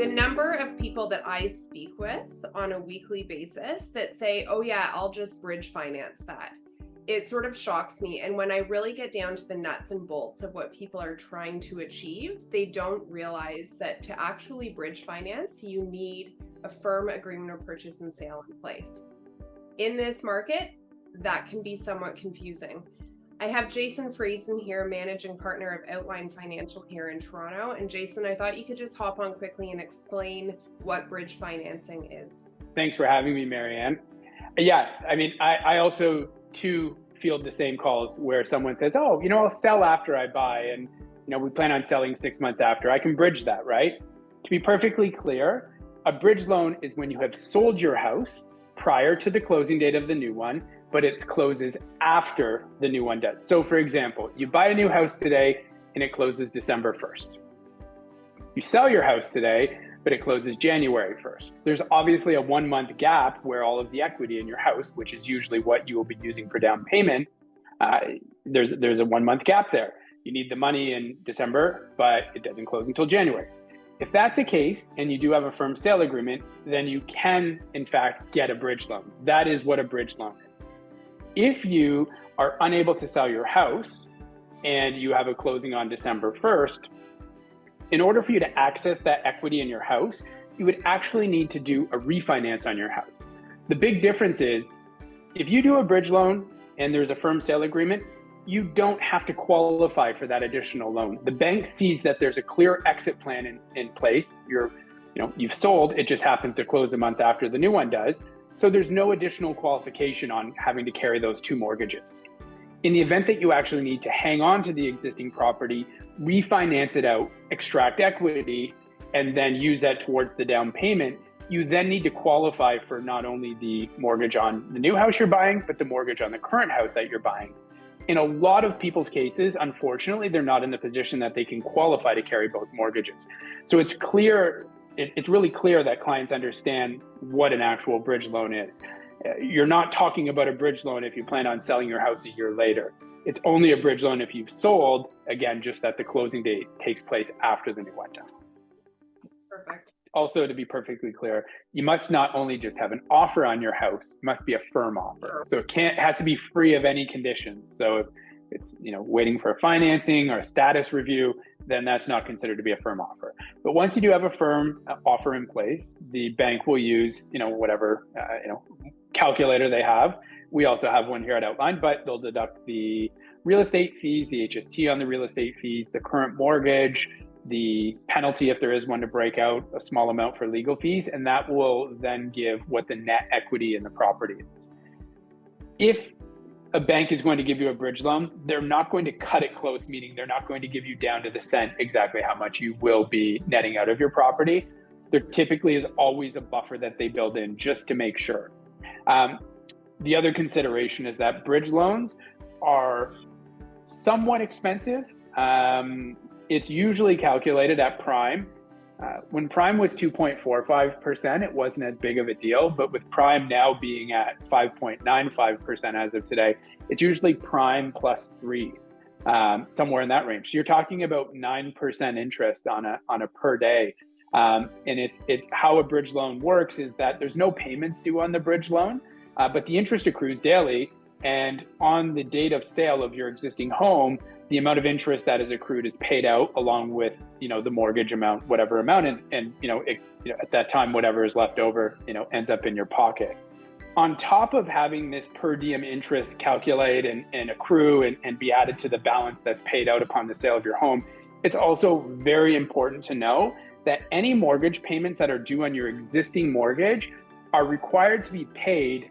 The number of people that I speak with on a weekly basis that say, oh yeah, I'll just bridge finance that. It sort of shocks me. And when I really get down to the nuts and bolts of what people are trying to achieve, they don't realize that to actually bridge finance, you need a firm agreement of purchase and sale in place. In this market, that can be somewhat confusing. I have Jason Friesen here, managing partner of Outline Financial here in Toronto. And Jason, I thought you could just hop on quickly and explain what bridge financing is. Thanks for having me, Marianne. Yeah, I mean, I also too field the same calls where someone says, oh, I'll sell after I buy, and we plan on selling 6 months after. I can bridge that, right? To be perfectly clear, a bridge loan is when you have sold your house prior to the closing date of the new one, but it closes after the new one does. So for example, you buy a new house today and it closes December 1st. You sell your house today, but it closes January 1st. There's obviously a 1 month gap where all of the equity in your house, which is usually what you will be using for down payment, there's a 1 month gap there. You need the money in December, but it doesn't close until January. If that's the case, and you do have a firm sale agreement, then you can, in fact, get a bridge loan. That is what a bridge loan is. If you are unable to sell your house and you have a closing on December 1st, in order for you to access that equity in your house, you would actually need to do a refinance on your house. The big difference is if you do a bridge loan and there's a firm sale agreement, you don't have to qualify for that additional loan. The bank sees that there's a clear exit plan in place. You've sold, it just happens to close a month after the new one does. So there's no additional qualification on having to carry those two mortgages. In the event that you actually need to hang on to the existing property, refinance it out, extract equity, and then use that towards the down payment, you then need to qualify for not only the mortgage on the new house you're buying, but the mortgage on the current house that you're buying. In a lot of people's cases, unfortunately, they're not in the position that they can qualify to carry both mortgages. So it's really clear that clients understand what an actual bridge loan is. You're not talking about a bridge loan if you plan on selling your house a year later. It's only a bridge loan if you've sold, again, just that the closing date takes place after the new one does. Perfect. Also, to be perfectly clear, you must not only just have an offer on your house, it must be a firm offer. So it has to be free of any conditions. So if it's waiting for a financing or a status review, then that's not considered to be a firm offer. But once you do have a firm offer in place, the bank will use whatever calculator they have. We also have one here at Outline, but they'll deduct the real estate fees, the HST on the real estate fees, the current mortgage, the penalty if there is one to break out, a small amount for legal fees, and that will then give what the net equity in the property is. If a bank is going to give you a bridge loan, they're not going to cut it close, meaning they're not going to give you down to the cent exactly how much you will be netting out of your property. There typically is always a buffer that they build in just to make sure. The other consideration is that bridge loans are somewhat expensive. It's usually calculated at prime. When prime was 2.45%, it wasn't as big of a deal, but with prime now being at 5.95% as of today, it's usually prime plus 3, somewhere in that range. You're talking about 9% interest on a per day. And how a bridge loan works is that there's no payments due on the bridge loan, but the interest accrues daily. And on the date of sale of your existing home, the amount of interest that is accrued is paid out along with, the mortgage amount, whatever amount, and at that time, whatever is left over, ends up in your pocket. On top of having this per diem interest calculate and accrue and be added to the balance that's paid out upon the sale of your home, it's also very important to know that any mortgage payments that are due on your existing mortgage are required to be paid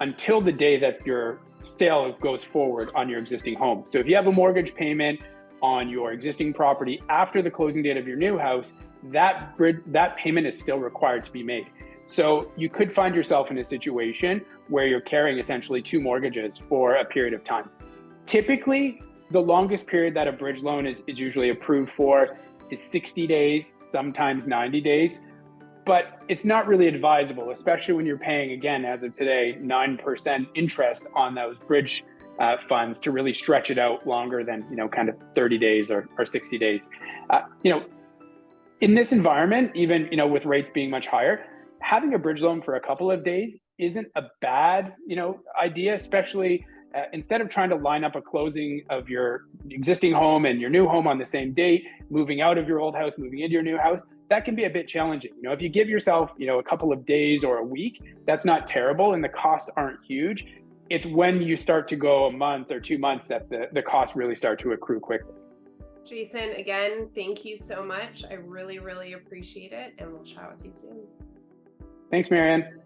until the day that your sale goes forward on your existing home. So if you have a mortgage payment on your existing property after the closing date of your new house, that payment is still required to be made. So you could find yourself in a situation where you're carrying essentially 2 mortgages for a period of time. Typically, the longest period that a bridge loan is usually approved for is 60 days, sometimes 90 days. But it's not really advisable, especially when you're paying, again, as of today, 9% interest on those bridge funds, to really stretch it out longer than, kind of 30 days or 60 days. In this environment, even, with rates being much higher, having a bridge loan for a couple of days isn't a bad, idea, especially instead of trying to line up a closing of your existing home and your new home on the same date, moving out of your old house, moving into your new house, that can be a bit challenging. If you give yourself, a couple of days or a week, that's not terrible and the costs aren't huge. It's when you start to go a month or 2 months that the costs really start to accrue quickly. Jason, again, thank you so much. I really, really appreciate it, and we'll chat with you soon. Thanks, Marianne.